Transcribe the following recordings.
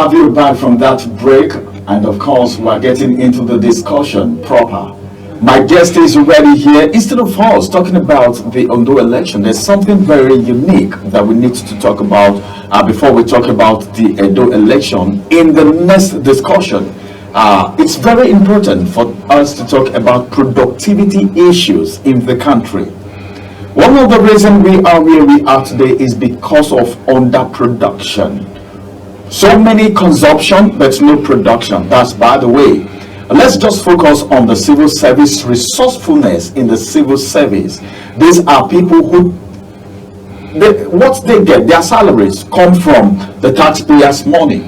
have you back from that break, and of course, we're getting into the discussion proper. My guest is already here. Instead of us talking about the Ondo election, there's something very unique that we need to talk about before we talk about the Edo election in the next discussion. It's very important for us to talk about productivity issues in the country. One of the reasons we are where we are today is because of underproduction. So many consumption, but no production. That's by the way. Let's just focus on the civil service, resourcefulness in the civil service. These are people who, what they get, their salaries come from the taxpayers' money.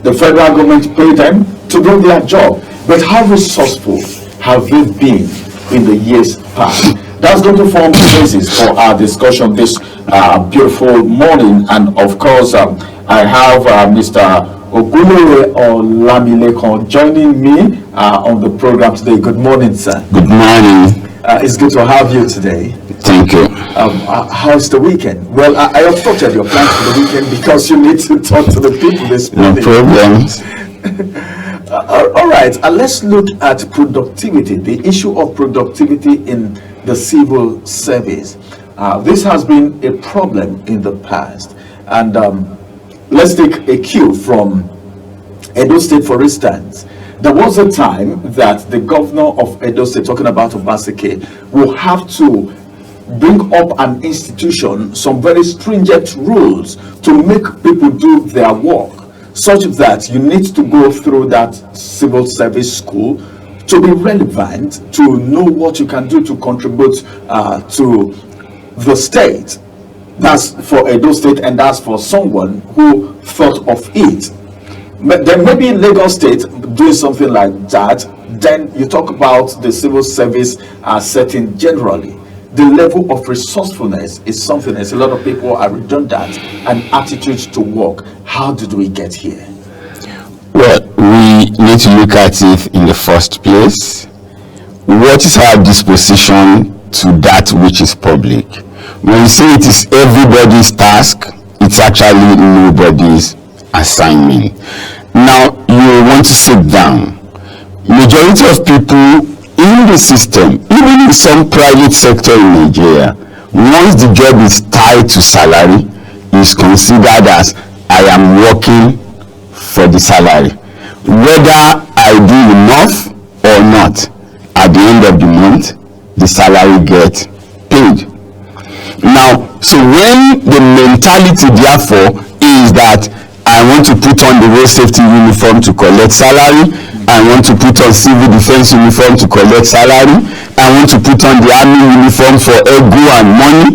The federal government pay them to do their job. But how resourceful have they been in the years past? That's going to form the basis for our discussion this beautiful morning. And of course, I have Mr. Ogulere Olamilekon joining me on the program today. Good morning, sir. Good morning. It's good to have you today. Thank you. How's the weekend? Well, I have thought of your plans for the weekend because you need to talk to the people this morning. No problems. All right, let's look at productivity, the issue of productivity in the civil service. This has been a problem in the past. And let's take a cue from Edo State, for instance. There was a time that the governor of Edo State, talking about Obaseki, will have to bring up an institution, some very stringent rules to make people do their work, such that you need to go through that civil service school to be relevant, to know what you can do to contribute to the state. That's for Edo State, and that's for someone who thought of it. Then maybe in Lagos State doing something like that. Then you talk about the civil service setting generally. The level of resourcefulness is something else. A lot of people are redundant and attitudes to work. How did we get here? Well, we need to look at it in the first place. What is our disposition to that which is public? When you say it is everybody's task, it's actually nobody's assignment. Now, you want to sit down. Majority of people in the system, even in some private sector in Nigeria, once the job is tied to salary, is considered as I am working for the salary. Whether I do enough or not, at the end of the month, the salary gets paid. Now, so when the mentality therefore is that I want to put on the road safety uniform to collect salary, I want to put on civil defense uniform to collect salary, I want to put on the army uniform for ego and money,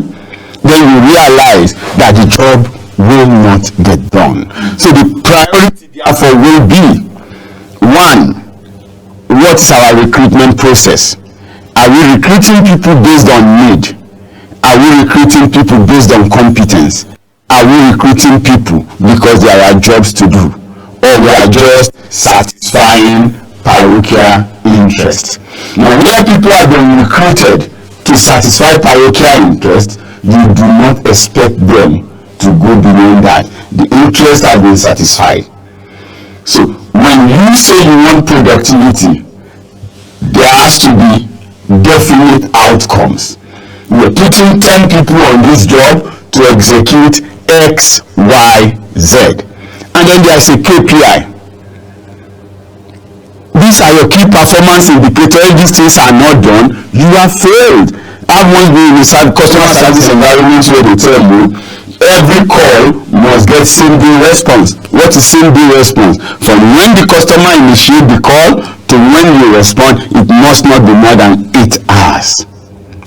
then you realize that the job will not get done. So the priority therefore will be, one, what's our recruitment process? Are we recruiting people based on need? Are we recruiting people based on competence? Are we recruiting people because there are jobs to do? Or we are just satisfying parochial interest? Now, where people are being recruited to satisfy parochial interest, you do not expect them to go beyond that. The interests have been satisfied. So, when you say you want productivity, there has to be definite outcomes. We're putting 10 people on this job to execute X, Y, Z. And then there's a KPI. These are your key performance indicators. If these things are not done, you have failed. I've once been in a customer service environment where they tell you every call must get same-day response. What is same-day response? From when the customer initiates the call to when you respond, it must not be more than 8 hours.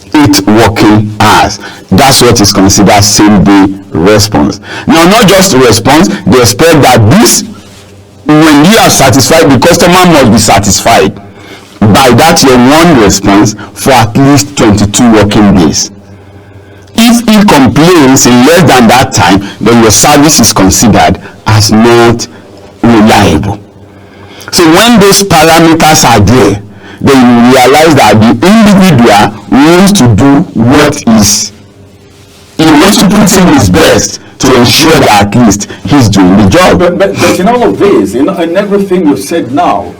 8 working hours. That's what is considered same-day response. Now, not just the response, they expect that this, when you are satisfied, the customer must be satisfied by that your one response for at least 22 working days. If he complains in less than that time, then your service is considered as not reliable. So when those parameters are there, then you realize that the individual wants to do what is He wants to put in his best to ensure that at least he's doing the job. But in all of this, in everything you've said now,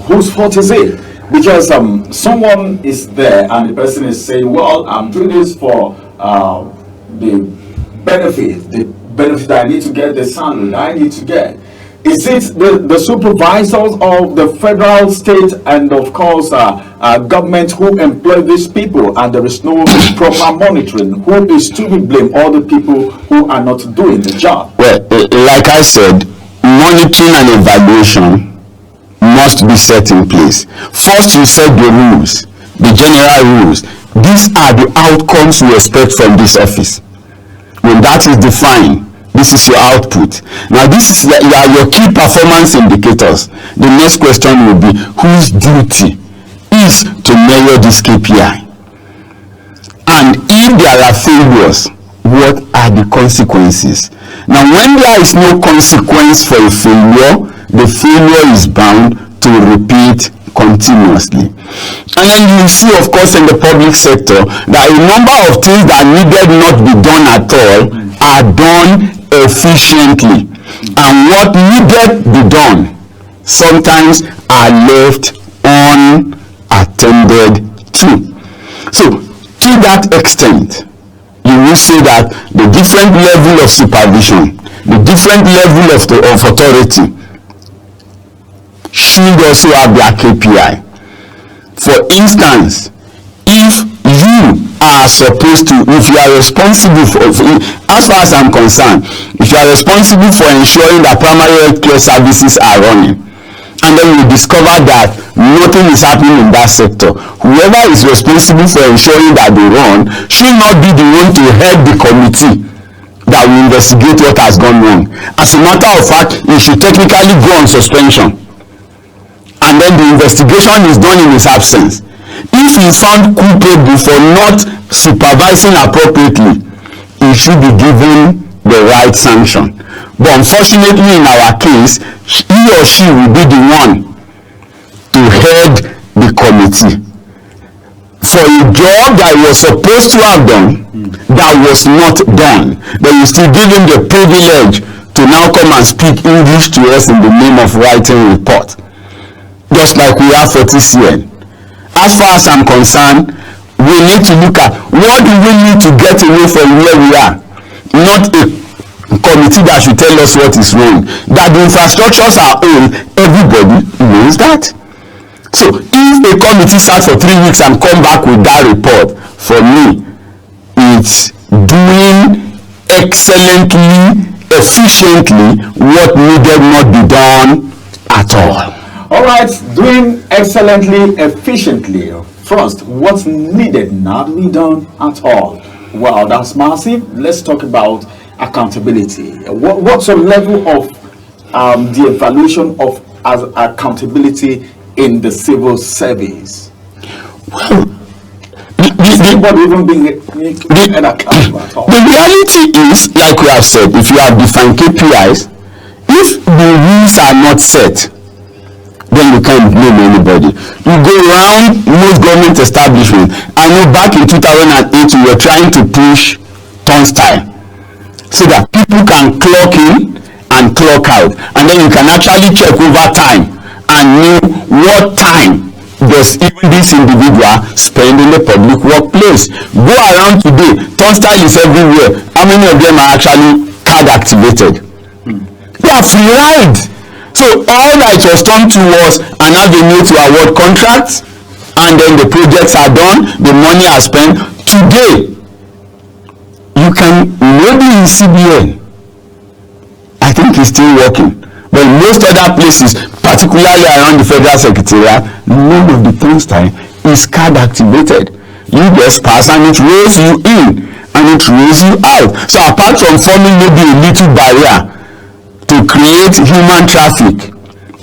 whose fault is it? Because someone is there and the person is saying, well, I'm doing this for the benefit that I need to get, the salary that I need to get. Is it the supervisors of the federal, state, and of course government who employ these people, and there is no proper monitoring? Who is to be blamed? All the people who are not doing the job. Well, like I said, monitoring and evaluation must be set in place. First, you set the rules, the general rules. These are the outcomes we expect from this office. When that is defined, this is your output. Now, this is your key performance indicators. The next question will be, whose duty is to measure this KPI? And if there are failures, what are the consequences? Now, when there is no consequence for a failure, the failure is bound to repeat continuously. And then you see, of course, in the public sector, that a number of things that needed not be done at all are done efficiently, and what needed be done sometimes are left unattended to. So, to that extent, you will say that the different level of supervision, the different level of authority should also have their KPI. For instance, if you are supposed to, if you are responsible for, as far as I'm concerned, if you are responsible for ensuring that primary health care services are running, and then you discover that nothing is happening in that sector, whoever is responsible for ensuring that they run should not be the one to head the committee that will investigate what has gone wrong. As a matter of fact, he should technically go on suspension, and then the investigation is done in his absence. If he is found culpable for not supervising appropriately, he should be given the right sanction. But unfortunately, in our case, he or she will be the one to head the committee for a job that he was supposed to have done that was not done. But you still give him the privilege to now come and speak English to us in the name of writing report, just like we have for TCN. As far as I'm concerned, we need to look at what do we need to get away from where we are, not a committee that should tell us what is wrong. That the infrastructures are old, everybody knows that. So if a committee sat for 3 weeks and come back with that report, for me, it's doing excellently, efficiently what needed not be done at all. All right, doing excellently, efficiently. First, what's needed not to be done at all? Well, that's massive. Let's talk about accountability. What's the level of the evaluation of accountability in the civil service? Well, the reality is, like we have said, if you have defined KPIs, if the rules are not set, then you can't blame anybody. You go around most government establishments. I know back in 2008 we were trying to push turnstile so that people can clock in and clock out, and then you can actually check over time and know what time does even this individual spend in the public workplace. Go around today, turnstile is everywhere. How many of them are actually card activated? They are free ride. So all that it was turned to was an avenue to award contracts, and then the projects are done, the money are spent. Today, you can, maybe in CBN, I think it's still working, but in most other places, particularly around the federal secretariat, none of the turnstile is card activated. You just pass and it rolls you in and it rolls you out. So apart from forming maybe a little barrier to create human traffic,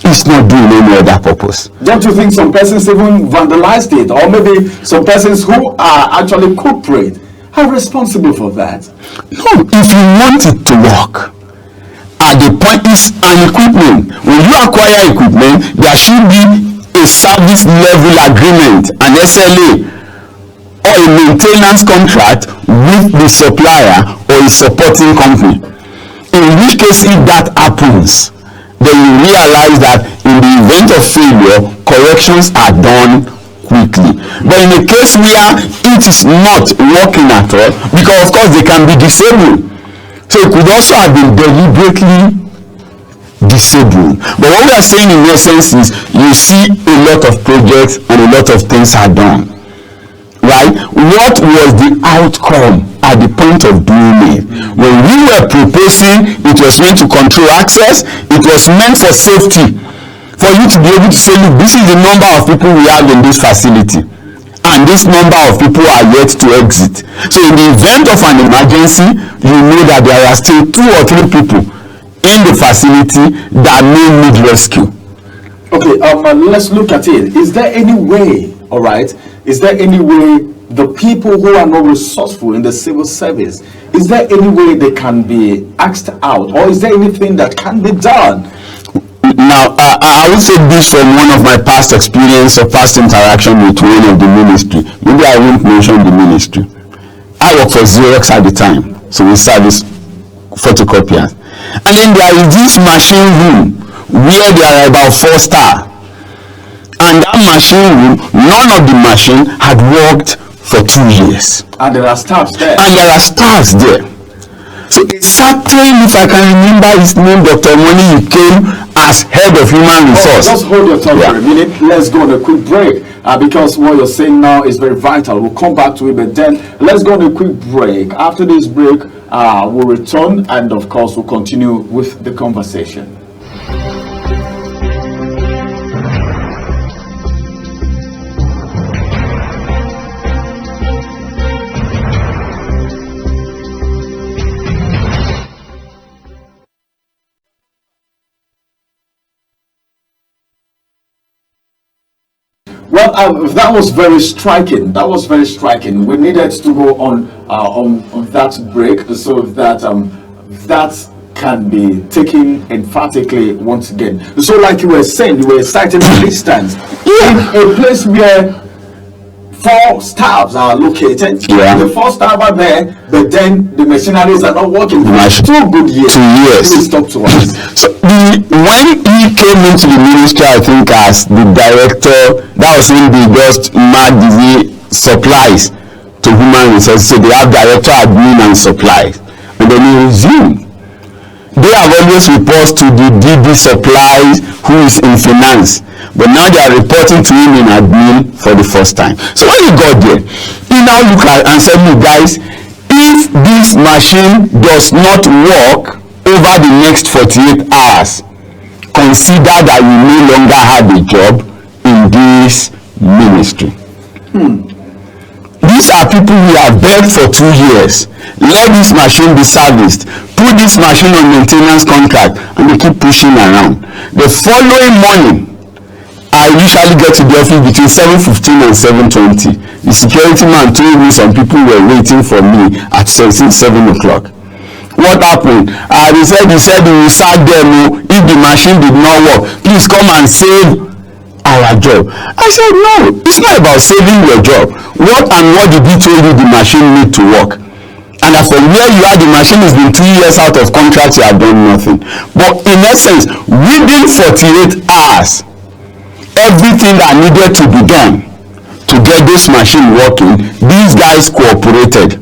it's not doing any other purpose. Don't you think some persons even vandalized it, or maybe some persons who are actually culprit are responsible for that? No, if you want it to work, at the point is an equipment. When you acquire equipment, there should be a service level agreement, an SLA, or a maintenance contract with the supplier or a supporting company. In which case, if that happens, then you realize that in the event of failure, corrections are done quickly. But in a case where it is not working at all, because of course they can be disabled, so it could also have been deliberately disabled. But what we are saying in essence is, you see a lot of projects and a lot of things are done, right? What was the outcome at the point of doing it? When we were proposing, it was meant to control access, it was meant for safety, for you to be able to say, look, this is the number of people we have in this facility, and this number of people are yet to exit. So in the event of an emergency, you know that there are still 2 or 3 people in the facility that may need rescue. Okay, let's look at it. Is there any way, all right, is there any way the people who are not resourceful in the civil service, is there any way they can be asked out, or is there anything that can be done? Now, I will say this from one of my past experience or past interaction with one of the ministry. Maybe I won't mention the ministry. I work for Xerox at the time, so we service photocopiers. And then there is this machine room where there are about 4 staff. And that machine room, none of the machine had worked for 2 years. And there are staffs there. And there are staffs there. So a certain, if I can remember his name, Dr. Money, he came as head of human resource. Just hold your tongue for a minute. Let's go on a quick break, because what you're saying now is very vital. We'll come back to it, but then let's go on a quick break. After this break, we'll return, and of course we'll continue with the conversation. Well, that was very striking. That was very striking. We needed to go on that break so that that can be taken emphatically once again. So, like you were saying, you were citing an instance in a place where 4 staffs are located. The 4 staff are there, but then the machineries are not working for 2 good years. 2 years. Please talk to us. So when he came into the ministry, I think as the director, that was when they just mad the supplies to human resources. So they have director admin and supplies, and then he resumed. They have always reports to the DD supplies, who is in finance, but now they are reporting to him in admin for the first time. So when he got there, he now looked at and said, look guys, if this machine does not work over the next 48 hours, consider that you no longer have a job in this ministry. These are people who have begged for 2 years. Let this machine be serviced. Put this machine on maintenance contract, and they keep pushing around. The following morning, I usually get to the office between 7:15 and 7:20. The security man told me some people were waiting for me at 7 o'clock. What happened? He said he will sack them if the machine did not work. Please come and save our job. I said, no, it's not about saving your job. What did he tell you the machine need to work? And from where you are, the machine has been 2 years out of contract, you have done nothing. But in essence, within 48 hours, everything that needed to be done to get this machine working, these guys cooperated.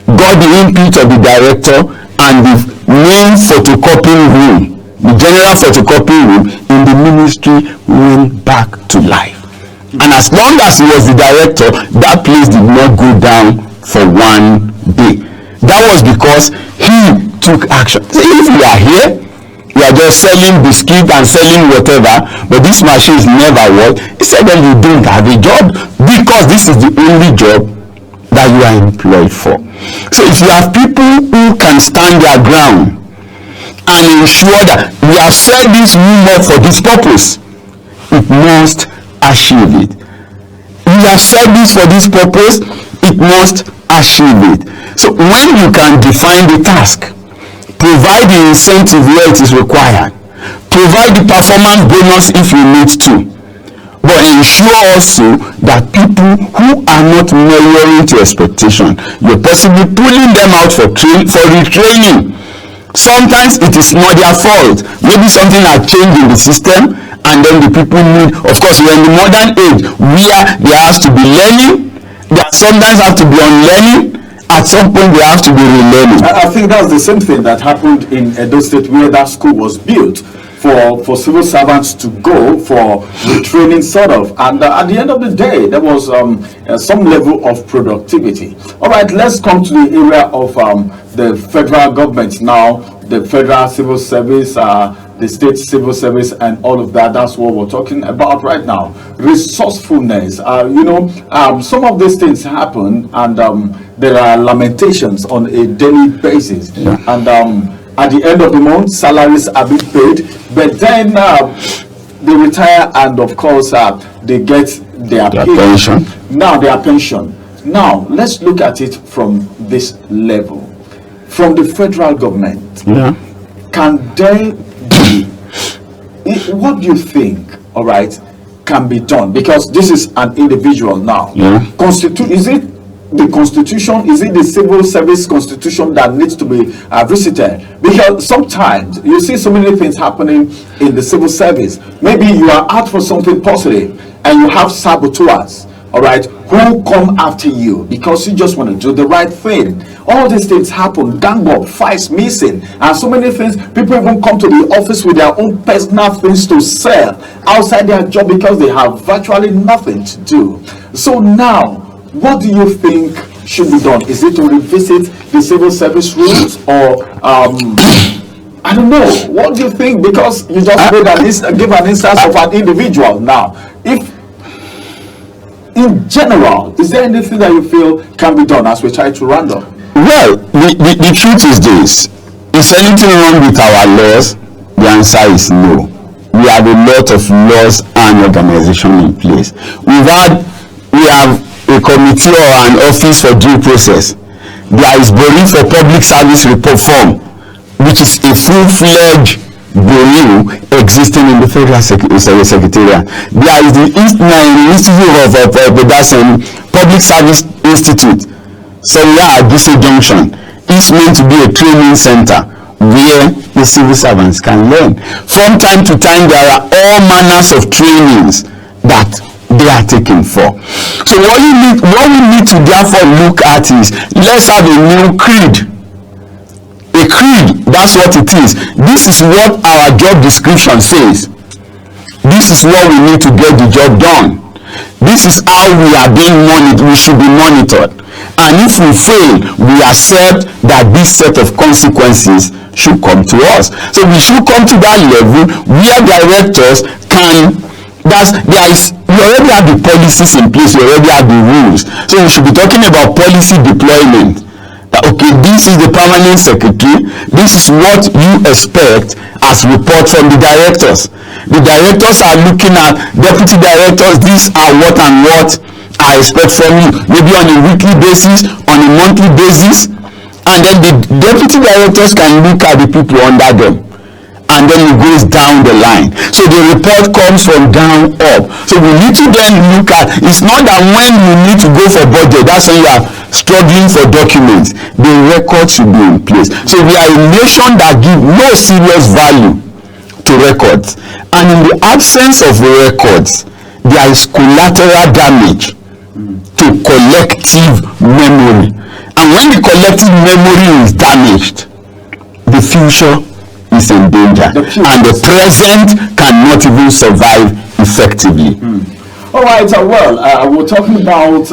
Got the input of the director, and the main photocopying room, the general photocopying room in the ministry went back to life. And as long as he was the director, that place did not go down for 1 day. That was because he took action. So if you are here, you are just selling biscuit and selling whatever, but this machines never work, he said then you don't have a job, because this is the only job that you are employed for. So if you have people who can stand their ground and ensure that we have set this room up for this purpose, it must achieve it. We have set this for this purpose, it must achieve it. So when you can define the task, provide the incentive where it is required, provide the performance bonus if you need to, but ensure also that people who are not measuring to expectation, you're possibly pulling them out for retraining. Sometimes it is not their fault. Maybe something has changed in the system, and then the people need, of course, we're in the modern age where there has to be learning, there sometimes have to be unlearning, at some point they have to be relearning. I think that's the same thing that happened in Edo State, where that school was built for civil servants to go for the training sort of, and at the end of the day there was some level of productivity. All right, let's come to the area of the federal government now, the federal civil service, the state civil service, and all of that. That's what we're talking about right now. Resourcefulness. Some of these things happen, and there are lamentations on a daily basis, and at the end of the month, salaries are being paid, but then they retire, and of course, they get their pension. Now, their pension. Now, let's look at it from this level. From the federal government, can there be, what do you think, all right, can be done? Because this is an individual now. Is it the constitution, is it the civil service constitution that needs to be visited? Because sometimes you see so many things happening in the civil service. Maybe you are out for something positive and you have saboteurs, all right, who come after you because you just want to do the right thing. All these things happen, gang up, fights missing, and so many things. People even come to the office with their own personal things to sell outside their job because they have virtually nothing to do. So now, what do you think should be done? Is it to revisit the civil service rules, or I don't know? What do you think? Because you just give an instance of an individual now. If in general, is there anything that you feel can be done as we try to round up? Well, the truth is this: is anything wrong with our laws? The answer is no. We have a lot of laws and organization in place. We have a committee or an office for due process. There is Bureau for Public Service Report Form, which is a full-fledged bureau existing in the Federal Secretariat. There is the Institute of Public Service Institute. So at this junction, it's meant to be a training center where the civil servants can learn. From time to time, there are all manners of trainings that they are taken for. So what we need to therefore look at is, let's have a new creed. A creed, that's what it is. This is what our job description says. This is what we need to get the job done. This is how we are being monitored. We should be monitored. And if we fail, we accept that this set of consequences should come to us. So we should come to that level where directors can, you already have the policies in place, you already have the rules. So we should be talking about policy deployment. That, okay, this is the permanent secretary, this is what you expect as report from the directors. The directors are looking at deputy directors, these are what and what I expect from you, maybe on a weekly basis, on a monthly basis, and then the deputy directors can look at the people under them, and then it goes down the line. So the report comes from down up. So we need to then look at, it's not that when you need to go for budget, that's when you are struggling for documents. The record should be in place. So we are a nation that gives no serious value to records, and in the absence of records, there is collateral damage to collective memory. And when the collective memory is damaged, the future is in danger, and the present cannot even survive effectively. All right, we're talking about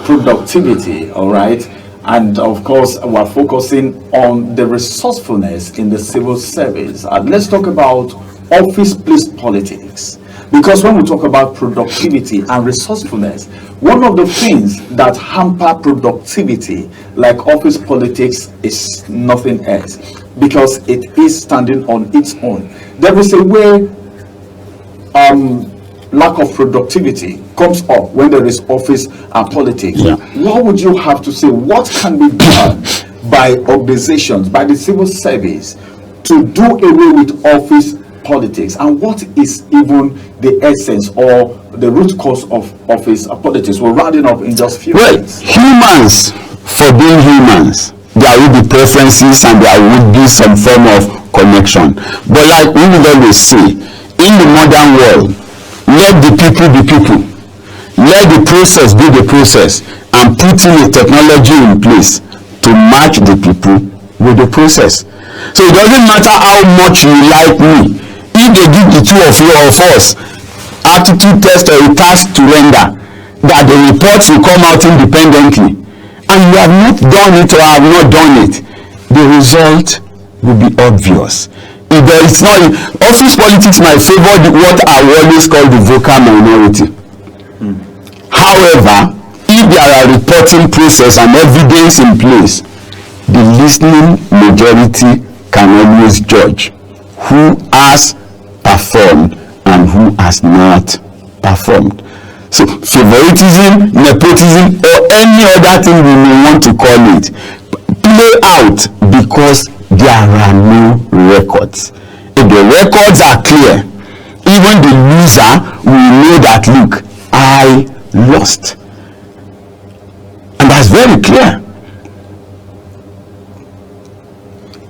productivity, all right, and of course we're focusing on the resourcefulness in the civil service. Let's talk about office place politics, because when we talk about productivity and resourcefulness, one of the things that hamper productivity, like office politics, is nothing else, because it is standing on its own. There is a way lack of productivity comes up when there is office politics. What would you have to say? What can be done by organizations, by the civil service, to do away with office politics, and what is even the essence or the root cause of office politics? We're rounding up in just few minutes. Humans, for being humans, there will be preferences and there would be some form of connection. But like we will always say, in the modern world, let the people be people. Let the process be the process, and put in a technology in place to match the people with the process. So it doesn't matter how much you like me. If they give the two of you of us aptitude test or a task to render, that the reports will come out independently, and you have not done it or have not done it, the result will be obvious. If there is not, office politics might favor what I always call the vocal minority. However, if there are reporting process and evidence in place, the listening majority can always judge who has performed and who has not performed. So favoritism, nepotism, or any other thing we may want to call it, play out because there are no records. If the records are clear, even the loser will know that, look, I lost. And that's very clear.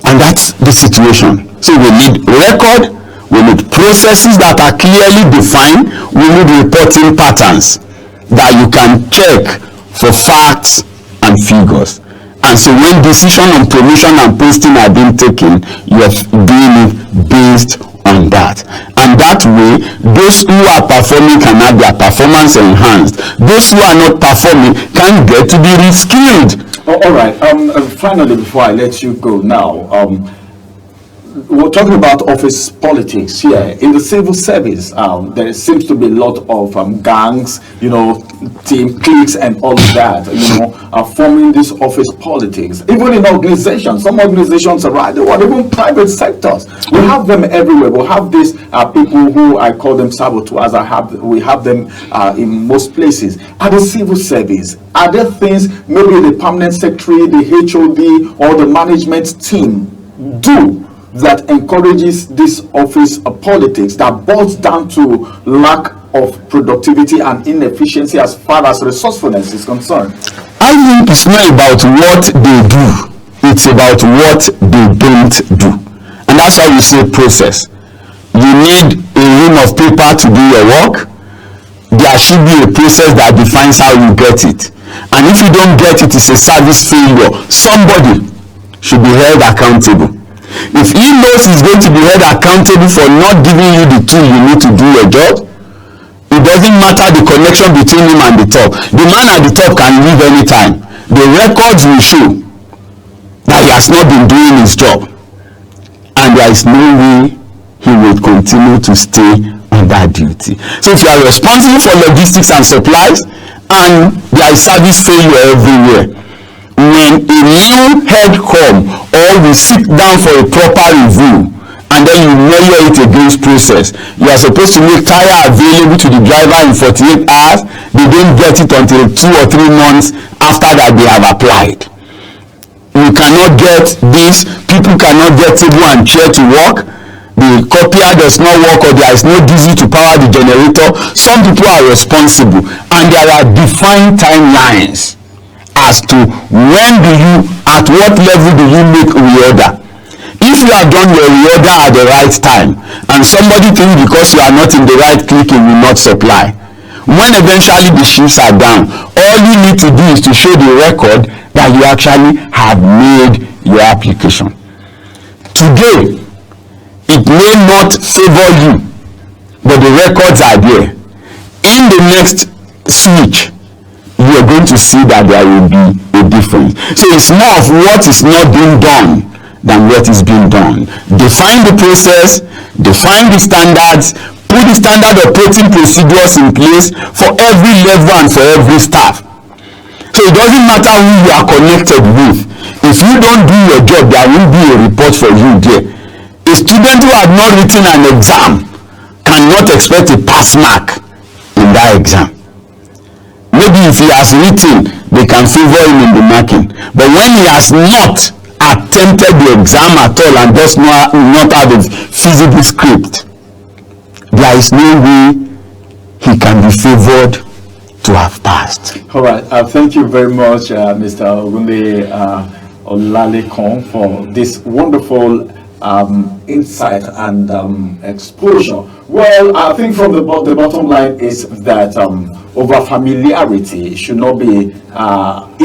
And that's the situation. So we need record, we need processes that are clearly defined, we need reporting patterns that you can check for facts and figures. And so when decision on promotion and posting are being taken, you are doing it based on that. And that way, those who are performing can have their performance enhanced. Those who are not performing can get to be reskilled. All right. Finally, before I let you go now, we're talking about office politics here. In the civil service, there seems to be a lot of gangs, team cliques and all of that, forming this office politics. Even in organizations, some organizations around the world, even private sectors, we have them everywhere. We have these people who I call them saboteurs. We have them in most places. At the civil service, are there things maybe the permanent secretary, the HOD, or the management team do that encourages this office politics that boils down to lack of productivity and inefficiency as far as resourcefulness is concerned? I think it's not about what they do, it's about what they don't do. And that's why we say process. You need a room of paper to do your work. There should be a process that defines how you get it. And if you don't get it, it's a service failure. Somebody should be held accountable. If he knows he's going to be held accountable for not giving you the tool you need to do your job, it doesn't matter the connection between him and the top. The man at the top can leave anytime. The records will show that he has not been doing his job, and there is no way he will continue to stay on that duty. So if you are responsible for logistics and supplies and there is service failure everywhere, when a new head come or we sit down for a proper review and then you measure it against process, you are supposed to make tire available to the driver in 48 hours. They don't get it until 2 or 3 months after that they have applied. You cannot get this, people cannot get table and chair to work, the copier does not work, or there is no diesel to power the generator. Some people are responsible, and there are defined timelines as to at what level do you make reorder. If you have done your reorder at the right time and somebody thinks because you are not in the right click you will not supply, when eventually the shifts are down, all you need to do is to show the record that you actually have made your application. Today, it may not favor you, but the records are there. In the next switch, you are going to see that there will be a difference. So it's more of what is not being done than what is being done. Define the process, define the standards, put the standard operating procedures in place for every level and for every staff. So it doesn't matter who you are connected with. If you don't do your job, there will be a report for you there. A student who had not written an exam cannot expect a pass mark in that exam. Maybe if he has written, they can favor him in the marking. But when he has not attempted the exam at all and does not have a feasible script, there is no way he can be favored to have passed. All right. Thank you very much, Mr. Ogunle Olalekon, for this wonderful insight and exposure. Well, I think from the bottom line is that over familiarity should not be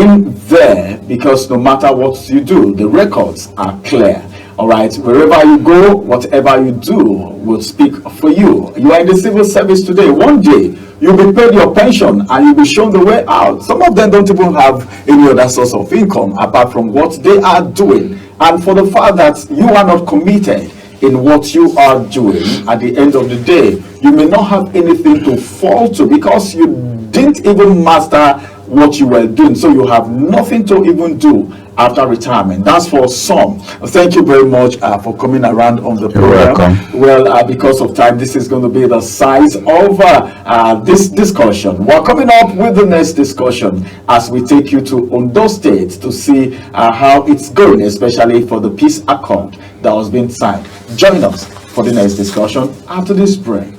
in there, because no matter what you do, the records are clear. All right, wherever you go, whatever you do will speak for you. You are in the civil service today. One day, you'll be paid your pension and you'll be shown the way out. Some of them don't even have any other source of income apart from what they are doing. And for the fact that you are not committed in what you are doing, at the end of the day, you may not have anything to fall to, because you didn't even master what you were doing. So you have nothing to even do after retirement. That's for some. Thank you very much for coming around on the program. Welcome. Well, because of time, this is going to be the size of this discussion. We're coming up with the next discussion as we take you to Ondo State to see how it's going, especially for the peace accord that was being signed. Join us for the next discussion after this break.